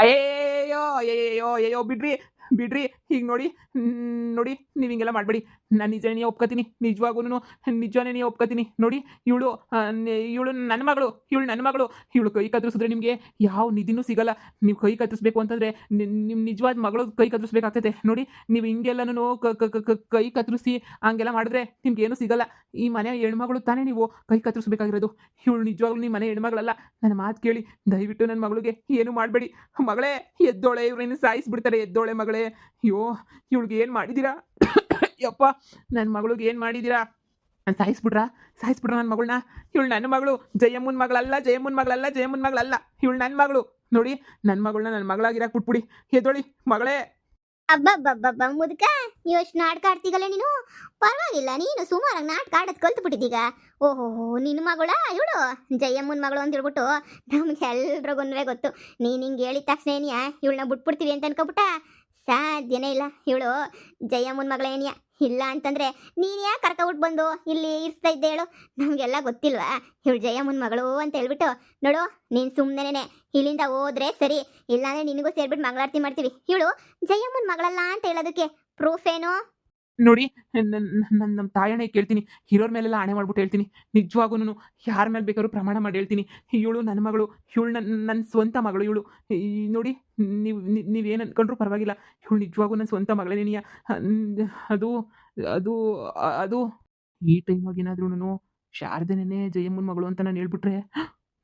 ಅಯ್ಯಯ್ಯೋ ಅಯ್ಯಯ್ಯೋ ಅಯ್ಯಯ್ಯೋ ಬಿಡ್ರಿ ಬಿಡ್ರಿ. ಈಗ ನೋಡಿ, ನೋಡಿ ನೀವು ಹಿಂಗೆಲ್ಲ ಮಾಡಬೇಡಿ. ನಾನು ನಿಜನೇ ಒಪ್ಕೋತೀನಿ, ನಿಜವಾನೇ ಒಪ್ಕೋತೀನಿ. ನೋಡಿ ಇವಳು ಇವಳು ನನ್ನ ಮಗಳು, ಇವಳು ಕೈ ಕತ್ತರಿಸಿದ್ರೆ ನಿಮಗೆ ಯಾವ ನಿಧಿನೂ ಸಿಗಲ್ಲ. ನೀವು ಕೈ ಕತ್ತರಿಸ್ಬೇಕು ಅಂತಂದರೆ ನಿಮ್ಮ ನಿಜವಾದ ಮಗಳು ಕೈ ಕತ್ತರಿಸ್ಬೇಕಾಗ್ತೈತೆ. ನೋಡಿ ನೀವು ಹಿಂಗೆಲ್ಲನೂ ಕೈ ಕತ್ತರಿಸಿ ಹಂಗೆಲ್ಲ ಮಾಡಿದ್ರೆ ನಿಮ್ಗೇನು ಸಿಗಲ್ಲ. ಈ ಮನೆ ಹೆಣ್ಮಗಳು ತಾನೇ ನೀವು ಕೈ ಕತ್ತರಿಸ್ಬೇಕಾಗಿರೋದು. ಇವಳು ನಿಜವಾಗ್ಲೂ ನಿಮ್ಮ ಮನೆ ಹೆಣ್ಮಗಳಲ್ಲ. ನನ್ನ ಮಾತು ಕೇಳಿ, ದಯವಿಟ್ಟು ನನ್ನ ಮಗಳಿಗೆ ಏನು ಮಾಡಬೇಡಿ. ಮಗಳೇ ಎದ್ದೋಳೆ, ಇವ್ರೇನು ಸಾಯಿಸ್ಬಿಡ್ತಾರೆ. ಎದ್ದೋಳೆ ಮಗಳೇ. ಅಯ್ಯೋ ಇವಳಿಗೆ ಏನು ಮಾಡಿದ್ದೀರಾ? ಯಪ್ಪ, ನನ್ನ ಮಗಳಿಗೆ ಏನು ಮಾಡಿದ್ದೀರಾ? ಸಾಯಿಸ್ಬಿಡ್ರಾ ನನ್ನ ಮಗಳನ್ನ? ಇವಳು ನನ್ನ ಮಗಳು, ಜಯಮ್ಮನ ಮಗಳಲ್ಲ. ಇವಳು ನನ್ನ ಮಗಳು. ನೋಡಿ ನನ್ನ ಮಗಳನ್ನ ನನ್ನ ಮಗಳಾಗಿರಾಕ್ ಬಿಟ್ಬಿಡಿ. ಎದ್ದೋಳಿ ಮಗಳೇ. ಅಬ್ಬಬ್ಬಬ್ಬಬ್ಬ ಮುದುಕ, ನೀವು ಅಷ್ಟು ನಾಟಕ ಆಡ್ತೀಗಲ್ಲ ನೀನು. ಪರವಾಗಿಲ್ಲ, ನೀನು ಸುಮಾರಾಗಿ ನಾಟಕ ಆಡೋದು ಕಲ್ತ್ಬಿಟ್ಟಿದ್ದೀಗ. ಓಹೋ, ನಿನ್ನ ಮಗಳ ಇವಳು ಜಯಮ್ಮನ ಮಗಳು ಅಂತ ಹೇಳ್ಬಿಟ್ಟು ನಮ್ಗೆ ಎಲ್ರಿಗೂ ಗೊತ್ತು. ನೀನು ಹಿಂಗೆ ಹೇಳಿದ ತಕ್ಷಣ ಏನಿಯಾ ಇವಳನ್ನ ಬಿಟ್ಬಿಡ್ತೀವಿ ಅಂತ ಅನ್ಕೊಬಿಟ್ಟ? ಸಾಧ್ಯನೇ ಇಲ್ಲ. ಇವಳು ಜಯಮ್ಮನ ಮಗಳೇನಿಯ. ಇಲ್ಲ ಅಂತಂದ್ರೆ ನೀನು ಯಾಕೆ ಕರ್ಕೊಬಿಟ್ಟು ಬಂದು ಇಲ್ಲಿ ಇರ್ಸ್ತಾ ಇದ್ದೆ ಹೇಳು? ನಮಗೆಲ್ಲ ಗೊತ್ತಿಲ್ವಾ ಇವಳು ಜಯಮ್ಮನ ಮಗಳು ಅಂತ ಹೇಳ್ಬಿಟ್ಟು? ನೋಡು, ನೀನು ಸುಮ್ಮನೆ ಇಲ್ಲಿಂದ ಹೋದ್ರೆ ಸರಿ, ಇಲ್ಲಾಂದ್ರೆ ನಿನಗೂ ಸೇರ್ಬಿಟ್ಟು ಮಂಗಳಾರತಿ ಮಾಡ್ತೀವಿ. ಇವಳು ಜಯಮ್ಮನ ಮಗಳಲ್ಲ ಅಂತ ಹೇಳೋದಕ್ಕೆ ಪ್ರೂಫ್ ಏನು? ನೋಡಿ, ನಮ್ಮ ತಾಯಣೆ ಕೇಳ್ತೀನಿ, ಇರೋರ ಮೇಲೆಲ್ಲ ಆಣೆ ಮಾಡ್ಬಿಟ್ಟು ಹೇಳ್ತೀನಿ. ನಿಜವಾಗೂ ಯಾರ ಮೇಲೆ ಬೇಕಾದ್ರೂ ಪ್ರಮಾಣ ಮಾಡಿ ಹೇಳ್ತೀನಿ, ಇವಳು ನನ್ನ ಮಗಳು, ಇವಳು ನನ್ನ ಸ್ವಂತ ಮಗಳು ಇವಳು. ನೋಡಿ, ನೀವೇನು ಅಂದ್ಕೊಂಡ್ರೂ ಪರವಾಗಿಲ್ಲ, ಇವಳು ನಿಜವಾಗೂ ನನ್ನ ಸ್ವಂತ ಮಗಳೇನಿಯ. ಅದು ಅದು ಅದು ಈ ಟೈಮಾಗ ಏನಾದ್ರೂ ಶಾರದೆನೇ ಜಯಮ್ಮನ ಮಗಳು ಅಂತ ನಾನು ಹೇಳ್ಬಿಟ್ರೆ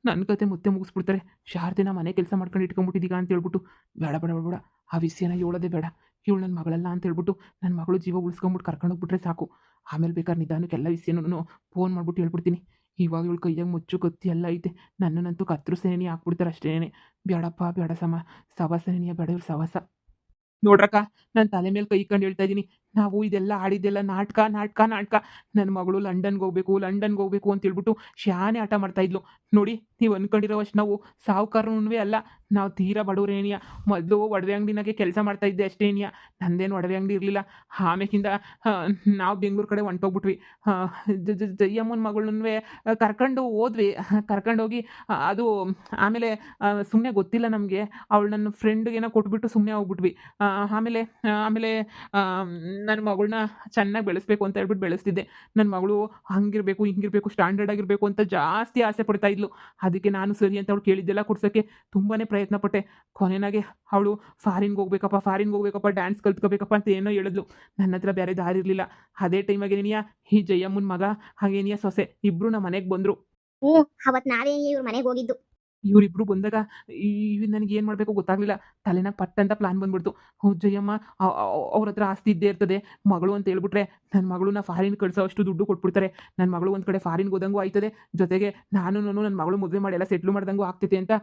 ನನ್ನ ಕತೆ ಮತ್ತೆ ಮುಗಿಸ್ಬಿಡ್ತಾರೆ. ಶಾರದೆನ ಮನೆ ಕೆಲಸ ಮಾಡ್ಕೊಂಡು ಇಟ್ಕೊಂಡ್ಬಿಟ್ಟಿದ್ದೀಗ ಅಂತ ಹೇಳ್ಬಿಟ್ಟು, ಬೇಡ ಬೇಡ ಬೇಡ, ಆ ವಿಷಯನ ಹೇಳೋದೇ ಬೇಡ. ಇವಳು ನನ್ನ ಮಗಳಲ್ಲ ಅಂತ ಹೇಳ್ಬಿಟ್ಟು ನನ್ನ ಮಗಳು ಜೀವ ಉಳಿಸ್ಕೊಂಬಿಟ್ಟು ಕರ್ಕೊಂಡೋಗ್ಬಿಟ್ರೆ ಸಾಕು. ಆಮೇಲೆ ಬೇಕಾದ್ರೆ ನಿಧಾನಕ್ಕೆ ಎಲ್ಲ ವಿಷಯನೂ ಫೋನ್ ಮಾಡ್ಬಿಟ್ಟು ಹೇಳ್ಬಿಡ್ತೀನಿ. ಇವಾಗ ಇವಳು ಕೈಯಾಗ ಮುಚ್ಚು ಕತ್ತಿ ಎಲ್ಲ ಐತೆ, ನನ್ನನ್ನಂತೂ ಕತ್ತರಿಸೇನೆ ಹಾಕ್ಬಿಡ್ತಾರೆ ಅಷ್ಟೇನೆ. ಬೇಡಪ್ಪ ಬೇಡ, ಸವಾಸನೇನಿಯ ಬೇಡ ಇವ್ರು ಸವಾಸ. ನೋಡ್ರಕ್ಕ, ನಾನು ತಲೆ ಮೇಲೆ ಕೈ ಇಕ್ಕೊಂಡು ಹೇಳ್ತಾ ಇದ್ದೀನಿ, ನಾವು ಇದೆಲ್ಲ ಆಡಿದ್ದೆಲ್ಲ ನಾಟಕ. ನನ್ನ ಮಗಳು ಲಂಡನ್ಗೆ ಹೋಗ್ಬೇಕು ಅಂತ ಹೇಳ್ಬಿಟ್ಟು ಶಾನೆ ಆಟ ಮಾಡ್ತಾ ಇದ್ಲು. ನೋಡಿ, ನೀವು ಅಂದ್ಕೊಂಡಿರೋವಷ್ಟು ನಾವು ಸಾಹುಕಾರನೂ ಅಲ್ಲ, ನಾವು ತೀರಾ ಬಡವರೇನಿಯ. ಮೊದಲು ಒಡವೆ ಅಂಗಡಿನಾಗೆ ಕೆಲಸ ಮಾಡ್ತಾ ಇದ್ದೆ ಅಷ್ಟೇನಿಯ, ನಂದೇನು ಒಡವೆ ಅಂಗಡಿ ಇರಲಿಲ್ಲ. ಆಮೇಕಿಂದ ನಾವು ಬೆಂಗಳೂರು ಕಡೆ ಹೊಂಟೋಗ್ಬಿಟ್ವಿ. ಜಯಮ್ಮನ ಮಗಳನ್ನೂ ಕರ್ಕೊಂಡೋಗಿ ಅದು ಆಮೇಲೆ ಸುಮ್ಮನೆ ಗೊತ್ತಿಲ್ಲ ನಮಗೆ, ಅವಳು ನನ್ನ ಫ್ರೆಂಡ್ಗೇನೋ ಕೊಟ್ಬಿಟ್ಟು ಸುಮ್ಮನೆ ಹೋಗ್ಬಿಟ್ವಿ. ಆಮೇಲೆ ನನ್ನ ಮಗಳನ್ನ ಚೆನ್ನಾಗಿ ಬೆಳೆಸ್ಬೇಕು ಅಂತ ಹೇಳ್ಬಿಟ್ಟು ಬೆಳೆಸ್ತಿದ್ದೆ. ನನ್ನ ಮಗಳು ಹಂಗಿರಬೇಕು ಹಿಂಗಿರಬೇಕು ಸ್ಟ್ಯಾಂಡರ್ಡ್ ಆಗಿರಬೇಕು ಅಂತ ಜಾಸ್ತಿ ಆಸೆ ಪಡ್ತಾ ಇದ್ಲು. ಅದಕ್ಕೆ ನಾನು ಸರಿ ಅಂತ ಅವಳು ಕೇಳಿದ್ದೆಲ್ಲ ಕೊಡ್ಸೋಕ್ಕೆ ತುಂಬಾ ಪ್ರಯತ್ನ ಪಟ್ಟೆ. ಕೊನೆನಾಗೆ ಅವಳು ಫಾರಿನ್ಗೆ ಹೋಗ್ಬೇಕಪ್ಪ, ಡ್ಯಾನ್ಸ್ ಕಲ್ತ್ಕೋಬೇಕಪ್ಪ ಅಂತ ಏನೋ ಹೇಳಿದ್ಲು. ನನ್ನ ಹತ್ರ ಬೇರೆ ದಾರಿ ಇರಲಿಲ್ಲ. ಅದೇ ಟೈಮಾಗೇನಿಯಾ ಈ ಜಯಮ್ಮನ ಮಗ ಹಾಗೇನಿಯಾ ಸೊಸೆ ಇಬ್ಬರು ನಮ್ಮ ಮನೆಗೆ ಬಂದರು. ಅವತ್ತು ನಾವೇ ಇವ್ರ ಮನೆಗೆ ಹೋಗಿದ್ದು. ಇವರಿಬ್ರು ಬಂದಾಗ ನನಗೆ ಏನು ಮಾಡಬೇಕು ಗೊತ್ತಾಗಲಿಲ್ಲ. ತಲೆನಾಗ ಪಟ್ಟಂತ ಪ್ಲಾನ್ ಬಂದ್ಬಿಡ್ತು. ಜಯಮ್ಮ ಅವ್ರ ಹತ್ರ ಆಸ್ತಿ ಇದ್ದೇ ಇರ್ತದೆ, ಮಗಳು ಅಂತ ಹೇಳ್ಬಿಟ್ರೆ ನನ್ನ ಮಗಳನ್ನ ಫಾರಿನ್ ಕಳಿಸೋ ಅಷ್ಟು ದುಡ್ಡು ಕೊಟ್ಬಿಡ್ತಾರೆ. ನನ್ನ ಮಗಳು ಒಂದು ಕಡೆ ಫಾರಿನ್ಗೆ ಹೋದಂಗೂ ಆಯ್ತದೆ, ಜೊತೆಗೆ ನಾನು ನನ್ನ ಮಗಳು ಮದುವೆ ಮಾಡಿ ಎಲ್ಲ ಸೆಟ್ಲ್ ಮಾಡ್ದಂಗೂ ಆಗ್ತೈತೆ ಅಂತ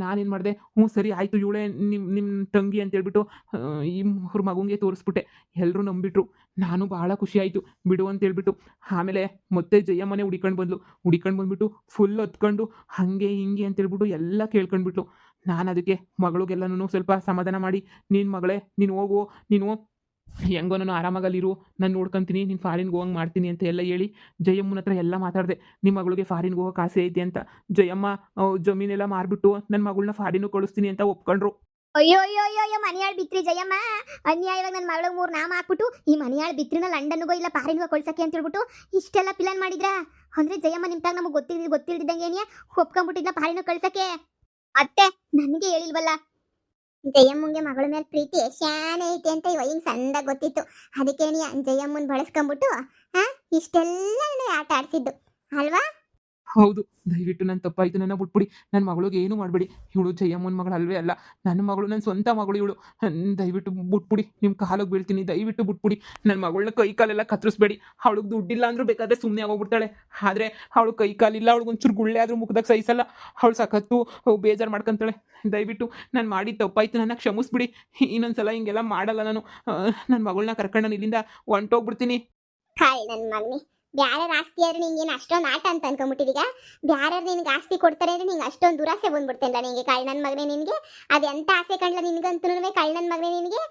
ನಾನೇನು ಮಾಡಿದೆ, ಸರಿ ಆಯಿತು, ಇವಳೇ ನಿಮ್ಮ ತಂಗಿ ಅಂತ ಹೇಳ್ಬಿಟ್ಟು ಇವ್ರ ಮಗುಂಗೆ ತೋರಿಸ್ಬಿಟ್ಟೆ. ಎಲ್ಲರೂ ನಂಬಿಟ್ರು. ನಾನು ಭಾಳ ಖುಷಿ ಆಯಿತು, ಬಿಡು ಅಂತ ಹೇಳ್ಬಿಟ್ಟು. ಆಮೇಲೆ ಮತ್ತೆ ಜಯಮ್ಮನೇ ಹುಡಿಕೊಂಡು ಬಂದ್ಬಿಟ್ಟು ಫುಲ್ ಹೊತ್ಕೊಂಡು ಹಾಗೆ ಹಿಂಗೆ ಅಂತೇಳ್ಬಿಟ್ಟು ಎಲ್ಲ ಕೇಳ್ಕೊಂಡ್ಬಿಟ್ಲು. ನಾನು ಅದಕ್ಕೆ ಮಗಳಿಗೆಲ್ಲನೂ ಸ್ವಲ್ಪ ಸಮಾಧಾನ ಮಾಡಿ, ನೀನು ಮಗಳೇ ನೀನು ಹೋಗು, ನೀನು ಹೆಂಗೋ ನಾನು ಆರಾಮಾಗಲ್ಲಿರು, ನಾನು ನೋಡ್ಕೊತೀನಿ, ನೀನು ಫಾರಿನ್ಗೆ ಹೋಗಂಗೆ ಮಾಡ್ತೀನಿ ಅಂತ ಎಲ್ಲ ಹೇಳಿ ಜಯಮ್ಮನ ಹತ್ರ ಎಲ್ಲ ಮಾತಾಡಿದೆ. ನಿಮ್ಮ ಮಗಳಿಗೆ ಫಾರಿನ್ಗೆ ಹೋಗೋಕೆ ಆಸೆ ಐತೆ ಅಂತ. ಜಯಮ್ಮ ಜಮೀನೆಲ್ಲ ಮಾರ್ಬಿಟ್ಟು ನನ್ನ ಮಗಳನ್ನ ಫಾರಿನ್ಗೆ ಕಳಿಸ್ತೀನಿ ಅಂತ ಒಪ್ಕೊಂಡ್ರು. ಅಯ್ಯೋ ಮನೆಯಾಳ್ ಬಿತ್ರಿ ಜಯಮ್ಮ, ಅನ್ಯಾಯವಾಗಿ ನನ್ನ ಮಗಳಿಗೆ 3 ನಾಮ ಹಾಕ್ಬಿಟ್ಟು ಈ ಮನೆಯಾಳ್ ಬಿತ್ರಿನ ಲಂಡನ್ಗೋ ಇಲ್ಲ ಫಾರಿನ್ಗೋ ಕಳ್ಸಕ್ಕೆ ಅಂತ ಹೇಳ್ಬಿಟ್ಟು ಇಷ್ಟೆಲ್ಲ ಪ್ಲಾನ್ ಮಾಡಿದ್ರಾ? ಅಂದ್ರೆ ಜಯಮ್ಮ ನಿಮ್ತಾಗ ನಮಗೆ ಗೊತ್ತಿಲ್ದಿದ್ದಂಗೆ ಏನಿಯಾ ಒಪ್ಕೊಂಡ್ಬಿಟ್ಟಿದ್ನ ಫಾರಿನ್ಗೆ ಕಳ್ಸಕ್ಕೆ? ಅತ್ತೆ ನನಗೆ ಹೇಳಿಲ್ವಲ್ಲ, ಜಯಮ್ಮಂಗೆ ಮಗಳ ಮೇಲೆ ಪ್ರೀತಿ ಶಾನೆ ಐತೆ ಅಂತ ಇವಾಗ ಹಿಂಗೆ ಸಣ್ಣದಾಗ ಗೊತ್ತಿತ್ತು. ಅದಕ್ಕೆ ಏನಿಯಾ ಜಯಮ್ಮನ್ ಬಳಸ್ಕೊಂಡ್ಬಿಟ್ಟು ಇಷ್ಟೆಲ್ಲ ಆಟ ಆಡ್ಸಿದ್ದು ಅಲ್ವಾ? ಹೌದು, ದಯವಿಟ್ಟು ನನ್ನ ತಪ್ಪಾಯಿತು, ನನ್ನ ಬಿಟ್ಬಿಡಿ. ನನ್ನ ಮಗಳಿಗೆ ಏನು ಮಾಡಬೇಡಿ. ಇವಳು ಜಯಮ್ಮನ ಮಗಳು ಅಲ್ವೇ ಅಲ್ಲ, ನನ್ನ ಮಗಳು, ನನ್ನ ಸ್ವಂತ ಮಗಳು ಇವಳು. ದಯವಿಟ್ಟು ಬಿಟ್ಬಿಡಿ, ನಿಮ್ಮ ಕಾಲಿಗೆ ಬೀಳ್ತೀನಿ, ದಯವಿಟ್ಟು ಬಿಟ್ಬಿಡಿ. ನನ್ನ ಮಗಳನ್ನ ಕೈ ಕಾಲೆಲ್ಲ ಕತ್ತರಿಸ್ಬೇಡಿ. ಅವಳಿಗೆ ದುಡ್ಡಿಲ್ಲ ಅಂದರೂ ಬೇಕಾದರೆ ಸುಮ್ಮನೆ ಆಗೋಗ್ಬಿಡ್ತಾಳೆ. ಆದರೆ ಅವಳು ಕೈ ಕಾಲಿಲ್ಲ, ಅವಳಿಗೊಂಚೂರು ಗುಳ್ಳೆ ಆದರೂ ಮುಖದಾಗ ಸಹಿಸಲ್ಲ. ಅವಳು ಸಖತ್ತು ಬೇಜಾರು ಮಾಡ್ಕೊತಾಳೆ. ದಯವಿಟ್ಟು ನಾನು ಮಾಡಿದ ತಪ್ಪಾಯಿತು, ನನ್ನ ಕ್ಷಮಿಸ್ಬಿಡಿ. ಇನ್ನೊಂದ್ಸಲ ಹಿಂಗೆಲ್ಲ ಮಾಡಲ್ಲ ನಾನು. ನನ್ನ ಮಗಳನ್ನ ಕರ್ಕೊಂಡು ನಾನು ಇಲ್ಲಿಂದ ಹೊಂಟೋಗ್ಬಿಡ್ತೀನಿ. ಹಾಯ್ ನನ್ನ ಮಗನಿ, ಬ್ಯಾರ್ಯಾರ ಆಸ್ತಿ ಆದ್ರೆ ನಿಂಗೇನು ಅಷ್ಟೊಂದು ಆಟ ಅಂತ ಅನ್ಕೊಂಬಿಟ್ಟಿದೀಗ? ಬ್ಯಾರ್ಯಾರು ನಿನ್ಗೆ ಆಸ್ತಿ ಕೊಡ್ತಾರೆ ಅಂದ್ರೆ ನಿಂಗೆ ಅಷ್ಟೊಂದು ದುರಾಸೆ ಬಂದ್ಬಿಡ್ತೇನಲ್ಲ ನಿನಗೆ? ಕಾಳ್ ನನ್ನ ಮಗನೇ ನಿನಗೆ ಅದು ಎಂತ ಆಸೆ ಕಂಡ್ಲ ನಿನ್ಗಂತೂ ಕಾಳ್ ನನ್ನ ಮಗನೇ ನಿನಗೆ?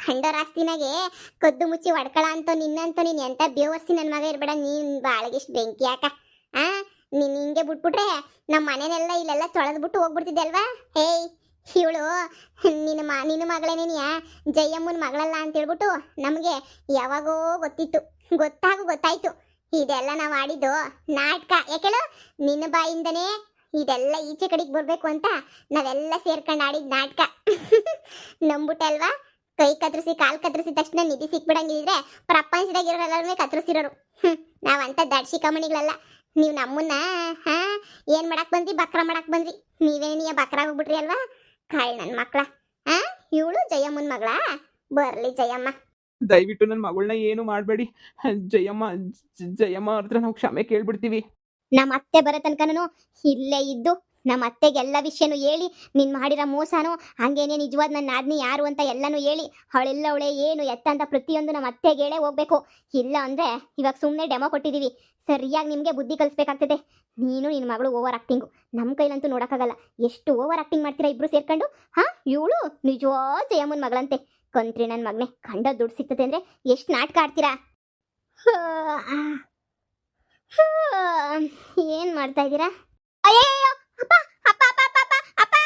ಕಂಡೋರ ಆಸ್ತಿನಾಗೆ ಕದ್ದು ಮುಚ್ಚಿ ಹೊಡ್ಕೊಳ ಅಂತ ನಿನ್ನಂತೂ ನೀನು ಎಂತ ಬೇವರ್ಸಿ ನನ್ನ ಮಗ ಇರಬೇಡ. ನೀನು ಬಾಳಗಿಷ್ಟು ಬೆಂಕಿ ಯಾಕ? ನೀನು ಹಿಂಗೆ ಬಿಟ್ಬಿಟ್ರೆ ನಮ್ಮ ಮನೆನೆಲ್ಲ ಇಲ್ಲೆಲ್ಲ ತೊಳೆದ್ಬಿಟ್ಟು ಹೋಗ್ಬಿಡ್ತಿದ್ದೆ ಅಲ್ವಾ? ಹೇಯ್, ಇವಳು ನಿನ್ನ ಮಗಳೇನೇನಿಯ ಜಯಮ್ಮನ ಮಗಳಲ್ಲ ಅಂತ ಹೇಳ್ಬಿಟ್ಟು ನಮಗೆ ಯಾವಾಗೋ ಗೊತ್ತಿತ್ತು, ಗೊತ್ತಾಯ್ತು. ಇದೆಲ್ಲ ನಾವು ಆಡಿದ್ದು ನಾಟಕ. ಯಾಕೆಳು ನಿನ್ನ ಬಾಯಿಂದನೇ ಇದೆಲ್ಲ ಈಚೆ ಕಡೆಗೆ ಬರ್ಬೇಕು ಅಂತ ನಾವೆಲ್ಲ ಸೇರ್ಕೊಂಡು ಆಡಿದ ನಾಟಕ. ನಂಬುಟ್ಟೆ ಅಲ್ವಾ? ಕೈ ಕತ್ತರಿಸಿ ಕಾಲು ಕತ್ತರಿಸಿದ ತಕ್ಷಣ ನಿಧಿ ಸಿಕ್ಬಿಡಂಗಿದ್ರೆ ಪ್ರಪಂಚದಾಗಿರೋರೆಲ್ಲರೂ ಕತ್ತರಿಸಿರೋರು. ನಾವಂತ ದಡ್ಸಿ ಕಮಣಿಗಳಲ್ಲ. ನೀವು ನಮ್ಮನ್ನ ಏನ್ ಮಾಡಕ್ ಬಂದ್ರಿ? ಬಕ್ರ ಮಾಡಕ್ ಬಂದ್ರಿ. ನೀವೇನಿಯ ಬಕ್ರ ಹೋಗ್ಬಿಟ್ರಿ ಅಲ್ವಾ? ಕಾಳ್ ನನ್ನ ಮಕ್ಳ. ಇವಳು ಜಯಮ್ಮನ ಮಗಳ. ಬರ್ಲಿ ಜಯಮ್ಮ. ದಯವಿಟ್ಟು ನನ್ನ ಮಗಳನ್ನ ಏನು ಮಾಡಬೇಡಿ. ಜಯಮ್ಮ ಅವ್ರ ಹತ್ರ ನಾವು ಕ್ಷಮೆ ಕೇಳ್ಬಿಡ್ತೀವಿ. ನಮ್ಮ ಅತ್ತೆ ಬರೋ ತನಕನೂ ಇಲ್ಲೇ ಇದ್ದು ನಮ್ಮ ಅತ್ತೆಗೆ ಎಲ್ಲ ವಿಷಯನೂ ಹೇಳಿ, ನೀನು ಮಾಡಿರೋ ಮೋಸನೂ ಹಂಗೇನೆ ನಿಜವಾದ ನನ್ನ ನಾದ್ನಿ ಯಾರು ಅಂತ ಎಲ್ಲನೂ ಹೇಳಿ, ಅವಳೆ ಏನು ಎತ್ತ ಅಂತ ಪ್ರತಿಯೊಂದು ನಮ್ಮ ಅತ್ತೆಗೆ ಹೇಳೇ ಹೋಗ್ಬೇಕು. ಇಲ್ಲ ಅಂದರೆ ಇವಾಗ ಸುಮ್ಮನೆ ಡೆಮೋ ಕೊಟ್ಟಿದ್ದೀವಿ, ಸರಿಯಾಗಿ ನಿಮಗೆ ಬುದ್ಧಿ ಕಲಿಸ್ಬೇಕಾಗ್ತದೆ. ನೀನು ನಿನ್ನ ಮಗಳು ಓವರ್ ಆ್ಯಕ್ಟಿಂಗು ನಮ್ಮ ಕೈಲಂತೂ ನೋಡೋಕ್ಕಾಗಲ್ಲ. ಎಷ್ಟು ಓವರ್ ಆ್ಯಕ್ಟಿಂಗ್ ಮಾಡ್ತೀರಾ ಇಬ್ಬರು ಸೇರ್ಕೊಂಡು. ಇವಳು ನಿಜವಾದ ಜಯಮ್ಮನ ಮಗಳಂತೆ. ಕಂತ್ರಿ ನನ್ನ ಮಗನೇ, ಕಂಡ ದುಡ್ಡು ಸಿಗ್ತದೆ ಅಂದರೆ ಎಷ್ಟು ನಾಟಕ ಆಡ್ತೀರಾ? ಏನು ಮಾಡ್ತಾ ಇದ್ದೀರಾ? ಅಯ್ಯಯ್ಯೋ ಅಪ್ಪ ಅಪ್ಪ ಅಪ್ಪ ಅಪ್ಪ ಅಪ್ಪ ಅಪ್ಪ!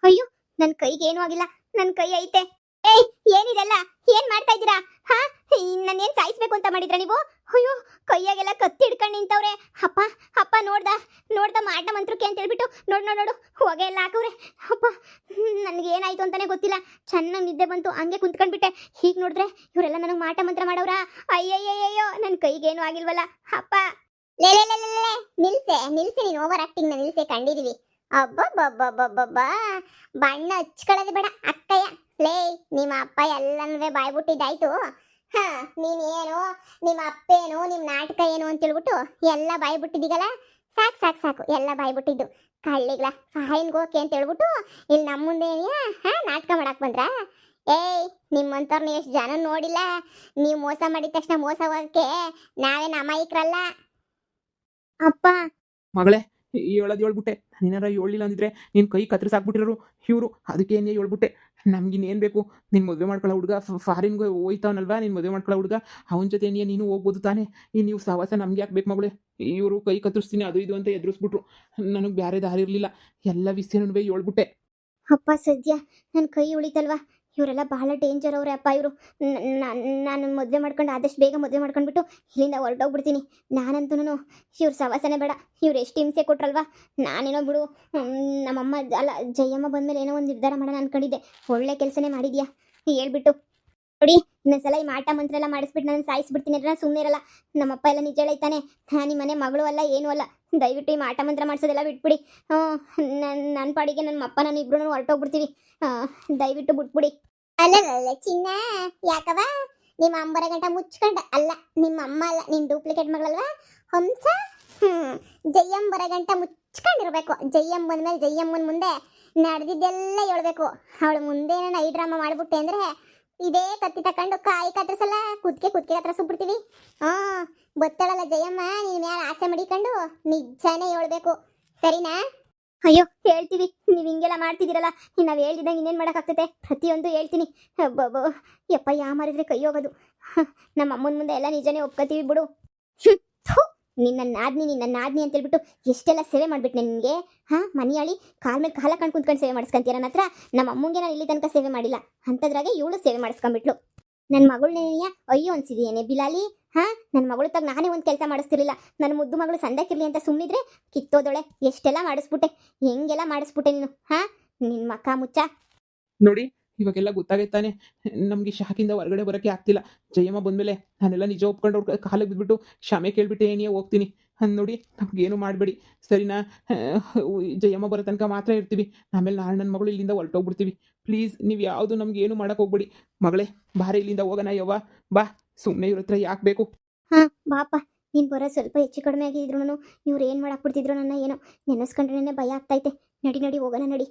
ಅಯ್ಯೋ ನನ್ನ ಕೈಗೆ ಏನೂ ಆಗಿಲ್ಲ, ನನ್ನ ಕೈ ಐತೆ. ಏಯ್ ಏನಿದೆಲ್ಲ? ಏನ್ ಮಾಡ್ತಾ ಇದ್ದೀರಾ? ನನ್ನೇನ್ ಸಾಯಿಸ್ಬೇಕು ಅಂತ ಮಾಡಿದ್ರ ನೀವು? ಅಯ್ಯೋ ಕೈಯಾಗೆಲ್ಲ ಕತ್ತಿ ಹಿಡ್ಕೊಂಡು ನಿಂತವ್ರೆ. ಅಪ್ಪ ಅಪ್ಪ ನೋಡ್ದ ಮಾಟ ಮಂತ್ರಕ್ಕೆ ಅಂತ ಹೇಳ್ಬಿಟ್ಟು ನೋಡು ಹೊಗೆ ಎಲ್ಲ ಹಾಕವ್ರೆ. ಅಪ್ಪ ನನಗೆ ಏನಾಯ್ತು ಅಂತಾನೆ ಗೊತ್ತಿಲ್ಲ. ಚೆನ್ನಾಗಿ ನಿದ್ದೆ ಬಂತು, ಹಂಗೆ ಕುಂತ್ಕೊಂಡ್ಬಿಟ್ಟೆ. ಹೀಗೆ ನೋಡಿದ್ರೆ ಇವರೆಲ್ಲ ನನಗೆ ಮಾಟ ಮಂತ್ರ ಮಾಡವ್ರ. ಅಯ್ಯಯ್ಯಯ್ಯೋ ನನ್ನ ಕೈಗೇನು ಆಗಿಲ್ವಲ್ಲ ಅಪ್ಪ. ನಿಲ್ಸೆ ನೀನು ಓವರ್ ಆಕ್ಟಿಂಗ್ ನಿಲ್ಸೆ, ಕಂಡಿದೀವಿ. ಅಬ್ಬಬ್ಬಬ್ಬಬ್ಬಬ್ಬ ಬಣ್ಣ ಹಚ್ಕೊಳ್ಳೋದು ಬೇಡ ಅಕ್ಕಯ್ಯ. ಲೇ ನಿಮ್ಮ ಅಪ್ಪ ಎಲ್ಲನೂ ಬಾಯ್ಬಿಟ್ಟಿದ್ದಾಯ್ತು. ನೀನೇನು ನಿಮ್ಮ ಅಪ್ಪೇನು ನಿಮ್ಮ ನಾಟಕ ಏನು ಅಂತ ಹೇಳ್ಬಿಟ್ಟು ಎಲ್ಲ ಬಾಯ್ಬಿಟ್ಟಿದ್ದೀಗಲ್ಲ. ಸಾಕು ಎಲ್ಲ ಬಾಯ್ಬಿಟ್ಟಿದ್ದು. ಕಳ್ಳಿಗ್ಲ ಫಾಯಿನ್ಗೆ ಹೋಕೆ ಅಂತ ಹೇಳ್ಬಿಟ್ಟು ಇಲ್ಲಿ ನಮ್ಮ ಮುಂದೆ ನಾಟಕ ಮಾಡಕ್ ಬಂದ್ರ? ಏಯ್ ನಿಮ್ಮಂಥವ್ರನ್ನ ಎಷ್ಟು ಜನ ನೋಡಿಲ್ಲ. ನೀವು ಮೋಸ ಮಾಡಿದ ತಕ್ಷಣ ಮೋಸ ಹೋಗಕ್ಕೆ ನಾವೇನು ಅಮಾಯಿಕರಲ್ಲ. ಅಪ್ಪ ಮಗಳೇ, ಹೇಳೋದು ಹೇಳ್ಬಿಟ್ಟೆ. ನೀನಾರ ಹೇಳಿಲ್ಲ ಅಂದಿದ್ರೆ ನಿನ್ನ ಕೈ ಕತ್ತರಿಸಾಕ್ಬಿಟ್ಟಿರೋರು ಇವರು. ಅದಕ್ಕೆ ಏನೇ ಹೇಳ್ಬಿಟ್ಟೆ. ನಮ್ಗಿನ್ನೇನು ಬೇಕು? ನಿನ್ನ ಮದುವೆ ಮಾಡ್ಕೊಳ್ಳೋ ಹುಡುಗ ಫಾರಿನ್ಗೆ ಹೋಯ್ತಾವನಲ್ವಾ, ನಿನ್ನ ಮದುವೆ ಮಾಡ್ಕೊಳ್ಳೋ ಹುಡುಗ, ಅವನ ಜೊತೆ ನೀನು ಹೋಗ್ಬೋದು ತಾನೇ. ನೀವು ಸಹವಾಸ ನಮ್ಗೆ ಯಾಕೆ ಬೇಕು ಮಗಳೇ? ಇವರು ಕೈ ಕತ್ತರಿಸ್ತೀನಿ ಅದು ಇದು ಅಂತ ಎದುರಿಸ್ಬಿಟ್ರು. ನನಗೆ ಬೇರೆ ದಾರಿ ಇರಲಿಲ್ಲ. ಎಲ್ಲ ವಿಷಯನೂ ಹೇಳ್ಬಿಟ್ಟೆ. ಅಪ್ಪ ಸದ್ಯ ನನ್ನ ಕೈ ಉಳಿತಲ್ವಾ? ಇವರೆಲ್ಲ ಬಹಳ ಡೇಂಜರ್ ಅವ್ರೆ ಅಪ್ಪ. ಇವರು ನಾನು ಮದುವೆ ಮಾಡ್ಕೊಂಡು ಆದಷ್ಟು ಬೇಗ ಮದುವೆ ಮಾಡ್ಕೊಂಡ್ಬಿಟ್ಟು ಇಲ್ಲಿಂದ ಹೊರಟೋಗ್ಬಿಡ್ತೀನಿ. ನಾನಂತೂ ಇವ್ರ ಸವಾಸನೆ ಬೇಡ. ಇವ್ರು ಎಷ್ಟು ಹಿಂಸೆ ಕೊಟ್ರಲ್ವಾ? ನಾನೇನೋ ಬಿಡು, ನಮ್ಮಮ್ಮ ಅಲ್ಲ ಜಯಮ್ಮ ಬಂದಮೇಲೆ ಏನೋ ಒಂದು ನಿರ್ಧಾರ ಮಾಡೋಣ ಅನ್ಕೊಂಡಿದ್ದೆ. ಒಳ್ಳೆ ಕೆಲಸನೇ ಮಾಡಿದ್ಯಾ ಹೇಳ್ಬಿಟ್ಟು. ನೋಡಿ ಇನ್ನೊಂದ್ಸಲ ಈ ಮಾಟ ಮಂತ್ರ ಎಲ್ಲ ಮಾಡಿಸ್ಬಿಟ್ಟು ನಾನು ಸಾಯಿಸ್ಬಿಡ್ತೀನಿ ಅಂದ್ರೆ ನಾನು ಸುಮ್ಮನೆ ಇರಲ್ಲ. ನಮ್ಮಪ್ಪ ಎಲ್ಲ ನಿಜ ಹೇಳ್ತಾನೆ, ನಾನು ನಿಮ್ಮ ಮನೆ ಮಗಳು ಅಲ್ಲ ಏನೂ ಅಲ್ಲ. ದಯವಿಟ್ಟು ಈ ಮಾಟ ಮಂತ್ರ ಮಾಡಿಸೋದೆಲ್ಲ ಬಿಟ್ಬಿಡಿ. ನನ್ನ ಪಾಡಿಗೆ ನನ್ನ ಅಪ್ಪ ನಾನು ಇಬ್ರು ಹೊರಟೋಗ್ಬಿಡ್ತೀವಿ. ದಯವಿಟ್ಟು ಬಿಟ್ಬಿಡಿ. ಅಲ್ಲ ಚಿನ್ನ, ಯಾಕವ ನಿಮ್ಮ ಅಂಬರ ಗಂಟ ಮುಚ್ಕೊಂಡ? ಅಲ್ಲ ನಿಮ್ಮ ಅಮ್ಮ ಅಲ್ಲ, ನಿನ್ನ ಡೂಪ್ಲಿಕೇಟ್ ಮಗಳಲ್ವಾ ಹಂಸ. ಜಯ್ಯಂಬರ ಗಂಟ ಮುಚ್ಕೊಂಡಿರ್ಬೇಕು. ಜಯ್ಯಮ್ಮ ಬಂದ್ಮೇಲೆ ಜಯ್ಯಮ್ಮನ ಮುಂದೆ ನಡೆದಿದ್ದೆಲ್ಲ ಹೇಳ್ಬೇಕು. ಅವಳು ಮುಂದೆ ನಾನು ಐ ಡ್ರಾಮಾ ಮಾಡ್ಬಿಟ್ಟೆ ಅಂದ್ರೆ ಇದೇ ಕತ್ತಿ ತಕೊಂಡು ಕಾಯಿ ಕತ್ತರಿಸಲ್ಲ, ಕುದ್ಕೆ ಕತ್ತರಿಸ್ಬಿಡ್ತೀವಿ. ಗೊತ್ತಾಳಲ್ಲ ಜಯಮ್ಮ, ನೀನು ಯಾರು ಆಸೆ ಮಡಿಕೊಂಡು ನಿಜಾನೇ ಹೇಳ್ಬೇಕು, ಸರಿನಾ? ಅಯ್ಯೋ ಹೇಳ್ತೀವಿ, ನೀವು ಹಿಂಗೆಲ್ಲ ಮಾಡ್ತಿದ್ದೀರಲ್ಲ, ನಾವು ಹೇಳ್ದಿದ್ದಂಗೆ ಇನ್ನೇನು ಮಾಡೋಕ್ಕಾಗ್ತದೆ? ಪ್ರತಿಯೊಂದು ಹೇಳ್ತೀನಿ. ಯಪ್ಪ ಯಾ ಮಾರಿದ್ರೆ ಕೈ ಹೋಗೋದು. ನಮ್ಮ ಅಮ್ಮನ ಮುಂದೆ ಎಲ್ಲ ನಿಜನೇ ಒಪ್ಕೋತೀವಿ ಬಿಡು. ನಿನ್ನ ನಾದ್ನಿ ಅಂತ ಹೇಳ್ಬಿಟ್ಟು ಎಷ್ಟೆಲ್ಲ ಸೇವೆ ಮಾಡ್ಬಿಟ್ಟು ನಿನಗೆ. ಮನೆಯಾಳಿ ಕಾಲ ಮೇಲೆ ಕಾಲ ಕಣ್ ಕುಂತ್ಕೊಂಡು ಸೇವೆ ಮಾಡಿಸ್ಕೊಂತೀರ. ನನ್ನ ಹತ್ರ ನಮ್ಮ ಅಮ್ಮಂಗೆ ನಾನು ಇಲ್ಲಿ ತನಕ ಸೇವೆ ಮಾಡಿಲ್ಲ, ಅಂಥದ್ರಾಗೆ ಇವಳು ಸೇವೆ ಮಾಡಿಸ್ಕೊಂಡ್ಬಿಟ್ಲು. ನನ್ನ ಮಗಳನ್ನೇನೆಯ ಅಯ್ಯೋ ಅನ್ಸಿದೀಯೇನೆ ಬಿಲಾಲಿ? ನನ್ನ ಮಗಳು ತಾಗ ನಾನೇ ಒಂದು ಕೆಲಸ ಮಾಡಿಸ್ತಿರ್ಲಿಲ್ಲ. ನನ್ನ ಮುದ್ದು ಮಗಳು ಸಂದಕ್ಕಿರ್ಲಿ ಅಂತ ಸುಮ್ಮನಿದ್ರೆ ಕಿತ್ತೋದೊಳೆ. ಎಷ್ಟೆಲ್ಲ ಮಾಡಿಸ್ಬಿಟ್ಟೆ, ಹೆಂಗೆಲ್ಲ ಮಾಡಿಸ್ಬಿಟ್ಟೆ ನೀನು. ನಿನ್ನ ಮಕ್ಕ ಮುಚ್ಚ. ನೋಡಿ ಇವಾಗೆಲ್ಲ ಗೊತ್ತಾಗೈತಾನೆ. ನಮಗೆ ಶಾಕಿಂದ ಹೊರಗಡೆ ಬರೋಕ್ಕೆ ಆಗ್ತಿಲ್ಲ. ಜಯಮ್ಮ ಬಂದಮೇಲೆ ನಾನೆಲ್ಲ ನಿಜ ಒಪ್ಕೊಂಡು ಅವ್ರ ಕಾಲಿಗೆ ಬಿದ್ದುಬಿಟ್ಟು ಕ್ಷಮೆ ಕೇಳ್ಬಿಟ್ಟೆ ಏನೇ ಹೋಗ್ತೀನಿ. ನೋಡಿ ನಮಗೇನು ಮಾಡಬೇಡಿ ಸರಿನಾ? ಜಯಮ್ಮ ಬರೋ ತನಕ ಮಾತ್ರ ಇರ್ತೀವಿ. ಆಮೇಲೆ ನಾಳೆ ನನ್ನ ಮಗಳು ಇಲ್ಲಿಂದ ಹೊರಟೋಗ್ಬಿಡ್ತೀವಿ. ಪ್ಲೀಸ್ ನೀವು ಯಾವುದು ನಮಗೇನು ಮಾಡೋಕೆ ಹೋಗ್ಬೇಡಿ. ಮಗಳೇ ಬಾರೆ ಇಲ್ಲಿಂದ ಹೋಗೋಣ. ಯವ್ವ ಬಾ, ಸುಮ್ಮನೆ ಇವ್ರ ಹತ್ರ ಯಾಕೆ ಬೇಕು? ಬಾಪ, ನೀನು ಬರೋ ಸ್ವಲ್ಪ ಹೆಚ್ಚು ಕಡಿಮೆ ಆಗಿದ್ರು ಇವ್ರು ಏನು ಮಾಡಾಕ್ಬಿಡ್ತಿದ್ರು ನನ್ನ ಏನೋ ನೆನೆಸ್ಕೊಂಡ್ರೆ ಭಯ ಆಗ್ತೈತೆ. ನಡಿ ಹೋಗೋಣ ನಡಿ.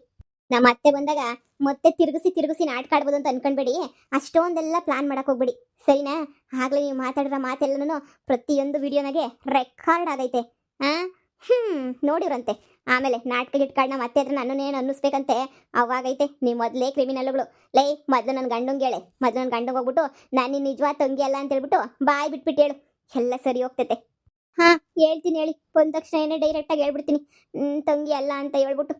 ನಮ್ಮ ಅತ್ತೆ ಬಂದಾಗ ಮತ್ತೆ ತಿರುಗಿಸಿ ನಾಟಕ ಆಡ್ಬೋದು ಅಂತ ಅನ್ಕೊಂಡ್ಬೇಡಿ. ಅಷ್ಟೊಂದೆಲ್ಲ ಪ್ಲಾನ್ ಮಾಡಕ್ಕೆ ಹೋಗ್ಬೇಡಿ ಸರಿನಾ? ಆಗಲೇ ನೀವು ಮಾತಾಡಿರೋ ಮಾತೆಲ್ಲನೂ ಪ್ರತಿಯೊಂದು ವಿಡಿಯೋನಾಗೆ ರೆಕಾರ್ಡ್ ಆಗೈತೆ. ನೋಡಿವ್ರಂತೆ. ಆಮೇಲೆ ನಾಟಕ ಗಿಟ್ಕಾಡ್ನ ಮತ್ತೆ ಹತ್ರ ನನ್ನನ್ನೇನು ಅನ್ನಿಸ್ಬೇಕಂತೆ ಅವಾಗೈತೆ. ನೀವು ಮೊದಲೇ ಕ್ರಿಮಿನಲ್ಗಳು. ಲೇ ಮೊದಲು ನನ್ನ ಗಂಡಂಗೆ ಹೇಳೆ. ಮೊದಲು ನನ್ನ ಗಂಡಂಗೆ ಹೋಗ್ಬಿಟ್ಟು ನಾನು ನಿನ್ನ ನಿಜವಾದ ತಂಗಿ ಅಲ್ಲ ಅಂತ ಹೇಳ್ಬಿಟ್ಟು ಬಾಯ್ ಬಿಟ್ಬಿಟ್ಟು ಹೇಳು, ಎಲ್ಲ ಸರಿ ಹೋಗ್ತೈತೆ. ಹೇಳ್ತೀನಿ ಹೇಳಿ, ಬಂದ ತಕ್ಷಣ ಏನೇ ಡೈರೆಕ್ಟಾಗಿ ಹೇಳ್ಬಿಡ್ತೀನಿ ತಂಗಿ ಅಲ್ಲ ಅಂತ ಹೇಳ್ಬಿಟ್ಟು.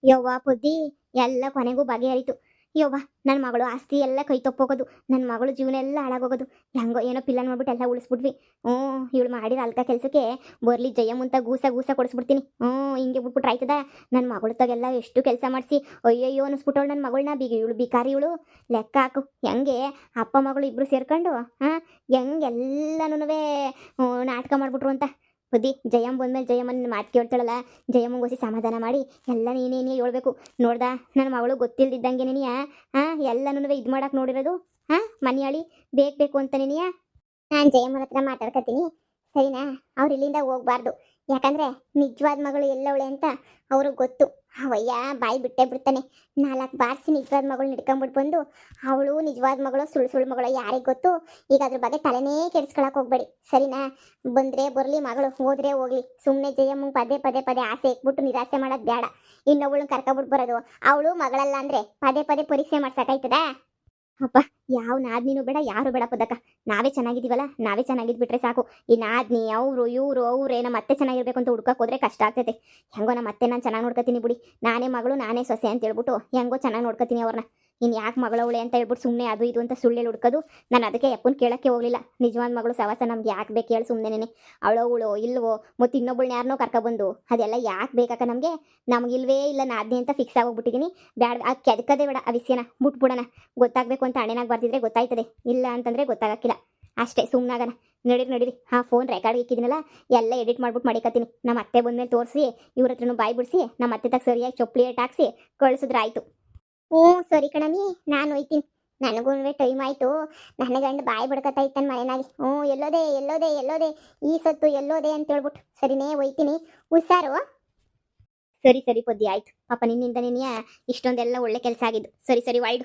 ಯವ್ವ ಪುದ್ದಿ ಎಲ್ಲ ಕೊನೆಗೂ ಬಗೆಹರಿತು. ಯವ್ವ ನನ್ನ ಮಗಳು ಆಸ್ತಿ ಎಲ್ಲ ಕೈ ತಪ್ಪೋಗೋದು, ನನ್ನ ಮಗಳು ಜೀವನ ಎಲ್ಲ ಹಾಳಾಗೋಗೋದು. ಹೆಂಗೋ ಏನೋ ಪಿಲ್ಲನ್ ಮಾಡ್ಬಿಟ್ಟು ಎಲ್ಲ ಉಳಿಸ್ಬಿಟ್ವಿ. ಇವಳು ಮಾಡಿದ ಅಲ್ಕ ಕೆಲಸಕ್ಕೆ ಬರ್ಲಿ ಜಯಮ್ಮಂತ ಗೂಸ ಗೂಸ ಕೊಡಿಸ್ಬಿಡ್ತೀನಿ. ಹಿಂಗೆ ಬಿಟ್ಬಿಟ್ರೆ ಆಯ್ತದ. ನನ್ನ ಮಗಳು ತಗೆಲ್ಲ ಎಷ್ಟು ಕೆಲಸ ಮಾಡಿಸಿ ಅಯ್ಯಯ್ಯೋ ಅನಿಸ್ಬಿಟ್ಟವಳು ನನ್ನ ಮಗಳನ್ನ. ಇವಳು ಬಿಕಾರಿ ಇವಳು. ಲೆಕ್ಕ ಹಾಕು ಹೆಂಗೆ ಅಪ್ಪ ಮಗಳು ಇಬ್ರು ಸೇರ್ಕೊಂಡು ಹೆಂಗೆಲ್ಲನೂ ನಾಟಕ ಮಾಡ್ಬಿಟ್ರು ಅಂತ. ಬುದ್ಧಿ ಜಯಮ್ಮ ಬಂದ್ಮೇಲೆ ಜಯಮ್ಮನ ಮಾತು ಕೇಳ್ತಾಳಲ್ಲ, ಜಯಮ್ಮಂಗೋಸಿ ಸಮಾಧಾನ ಮಾಡಿ ಎಲ್ಲ ನೀನೇನೇ ಹೇಳ್ಬೇಕು. ನೋಡ್ದ ನನ್ನ ಮಗಳು ಗೊತ್ತಿಲ್ದಿದ್ದಂಗೆ ನೀನಿಯ ಎಲ್ಲನೂ ಇದು ಮಾಡಕ್ಕೆ ನೋಡಿರೋದು. ಮನೆಯಾಳಿ ಬೇಕು ಅಂತ ನೀನಿಯ. ನಾನು ಜಯಮ್ಮನ ಹತ್ರ ಮಾತಾಡ್ಕೊತೀನಿ ಸರಿನಾ. ಅವ್ರು ಇಲ್ಲಿಂದ ಹೋಗ್ಬಾರ್ದು, ಯಾಕಂದ್ರೆ ನಿಜವಾದ ಮಗಳು ಎಲ್ಲವಳೆ ಅಂತ ಅವ್ರಿಗೆ ಗೊತ್ತು. ಅವಯ್ಯ ಬಾಯಿ ಬಿಟ್ಟೇ ಬಿಡ್ತಾನೆ. 4 ಬಾರಿಸಿ ನಿಜವಾದ ಮಗಳು ಹಿಡ್ಕೊಂಬಿಟ್ಟು ಬಂದು ಅವಳು ನಿಜವಾದ ಮಗಳು ಸುಳ್ಳು ಮಗಳು ಯಾರಿಗೆ ಗೊತ್ತು. ಈಗ ಅದ್ರ ಬಗ್ಗೆ ತಲೆನೇ ಕೆಡಿಸ್ಕೊಳಕ್ ಹೋಗ್ಬೇಡಿ ಸರಿನಾ. ಬಂದ್ರೆ ಬರಲಿ ಮಗಳು, ಹೋದ್ರೆ ಹೋಗ್ಲಿ. ಸುಮ್ಮನೆ ಜಯಮ್ಮ ಪದೇ ಪದೇ ಪದೇ ಆಸೆ ಇಕ್ಬಿಟ್ಟು ನಿರಾಸೆ ಮಾಡೋದು ಬೇಡ. ಇನ್ನೊಬ್ಬಳನ್ನ ಕರ್ಕೊಬಿಟ್ಟು ಬರೋದು. ಅವಳು ಮಗಳಲ್ಲ ಅಂದ್ರೆ ಪದೇ ಪದೇ ಪರೀಕ್ಷೆ ಮಾಡ್ಸಕ್ಕಾಯ್ತದ. ಅಪ್ಪ ಯಾವ ನಾದ್ನಿನೂ ಬೇಡ, ಯಾರು ಬೇಡ ಪದಕ. ನಾವೇ ಚೆನ್ನಾಗಿದ್ದೀವಲ್ಲ, ನಾವೇ ಚೆನ್ನಾಗಿದ್ಬಿಟ್ರೆ ಸಾಕು. ಈ ನಾದ್ನಿ ಅವರು ಇವರು ಅವರೇ ನಮ್ಮ ಅತ್ತೆ ಚೆನ್ನಾಗಿರ್ಬೇಕು ಅಂತ ಹುಡ್ಕಕ್ಕೆ ಹೋದ್ರೆ ಕಷ್ಟ ಆಗ್ತೈತೆ. ಹೆಂಗೋ ನಮ್ಮ ಅತ್ತೆ ನಾನು ಚೆನ್ನಾಗಿ ನೋಡ್ಕೊತೀನಿ ಬಿಡಿ. ನಾನೇ ಮಗಳು ನಾನೇ ಸೊಸೆ ಅಂತ ಹೇಳ್ಬಿಟ್ಟು ಹೆಂಗೋ ಚೆನ್ನಾಗಿ ನೋಡ್ಕೊತೀನಿ ಅವ್ರನ್ನ. ಇನ್ನು ಯಾಕೆ ಮಗಳವಳೆ ಅಂತ ಹೇಳ್ಬಿಟ್ಟು ಸುಮ್ಮನೆ ಅದು ಇದು ಅಂತ ಸುಳ್ಳು ಹುಡ್ಕೋದು. ನಾನು ಅದಕ್ಕೆ ಯಪ್ಪನ ಕೇಳಕ್ಕೆ ಹೋಗಲಿಲ್ಲ. ನಿಜವಾದ ಮಗಳು ಸವಾಸ ನಮ್ಗೆ ಯಾಕೆ ಬೇಕು ಹೇಳಿ ಸುಮ್ಮನೆ ಅವಳವಳು ಇಲ್ವೋ ಮತ್ತು ಇನ್ನೊಬ್ಬಳನ್ನ ಯಾರನ್ನೋ ಕರ್ಕೊಬಂದು ಅದೆಲ್ಲ ಯಾಕೆ ಬೇಕಾಕ ನಮಗೆ. ನಮಗಿಲ್ವೇ ಇಲ್ಲ ನಾದ್ನಿ ಅಂತ ಫಿಕ್ಸ್ ಆಗೋಗ್ಬಿಟ್ಟಿದ್ದೀನಿ. ಬ್ಯಾಡ ಆ ಕೆದಕದೇ ಬೇಡ, ಆ ವಿಷಯನ ಬಿಟ್ಬಿಡೋಣ. ಗೊತ್ತಾಗಬೇಕು ಅಂತ ಹಣೆನಾಗ ಬರ್ದಿದ್ರೆ ಗೊತ್ತಾಯ್ತದೆ, ಇಲ್ಲ ಅಂತಂದರೆ ಗೊತ್ತಾಗಕ್ಕಿಲ್ಲ ಅಷ್ಟೇ. ಸುಮ್ಮನಾಗಣ. ನಡೀರಿ ಫೋನ್ ರೆಕಾರ್ಡ್ ಇಕ್ಕಿದ್ದೀನಲ್ಲ ಎಲ್ಲ ಎಡಿಟ್ ಮಾಡ್ಬಿಟ್ಟು ಮಾಡಿಕತ್ತೀನಿ. ನಮ್ಮ ಅತ್ತೆ ಬಂದ್ಮೇಲೆ ತೋರಿಸಿ ಇವ್ರ ಹತ್ರನೂ ಬಾಯಿ ಬಿಡಿಸಿ ನಮ್ಮ ಅತ್ತೆ ತಗ ಸರಿಯಾಗಿ ಚೊಪ್ಲೇಟ್ ಹಾಕ್ಸಿ ಕಳಿಸಿದ್ರೆ ಆಯಿತು. ಸರಿ ಕಣಮಿ, ನಾನು ಹೋಯ್ತೀನಿ. ನನಗೂ ಟೈಮ್ ಆಯಿತು. ನನ್ನ ಗಂಡು ಬಾಯಿ ಬಡ್ಕತಾ ಇತ್ತಾನ ಮನೆಯಾಗಿ. ಎಲ್ಲೋದೆ ಈ ಸತ್ತು ಎಲ್ಲೋದೆ ಅಂತ ಹೇಳ್ಬಿಟ್ಟು ಸರಿನೇ ಹೋಯ್ತೀನಿ. ಹುಷಾರು. ಸರಿ ಪೊದ್ದಿ ಆಯ್ತು. ಪಾಪ ನಿನ್ನಿಂದ ನೀನಿಯ ಇಷ್ಟೊಂದೆಲ್ಲ ಒಳ್ಳೆ ಕೆಲಸ ಆಗಿದ್ದು. ಸರಿ ವೈಡ್.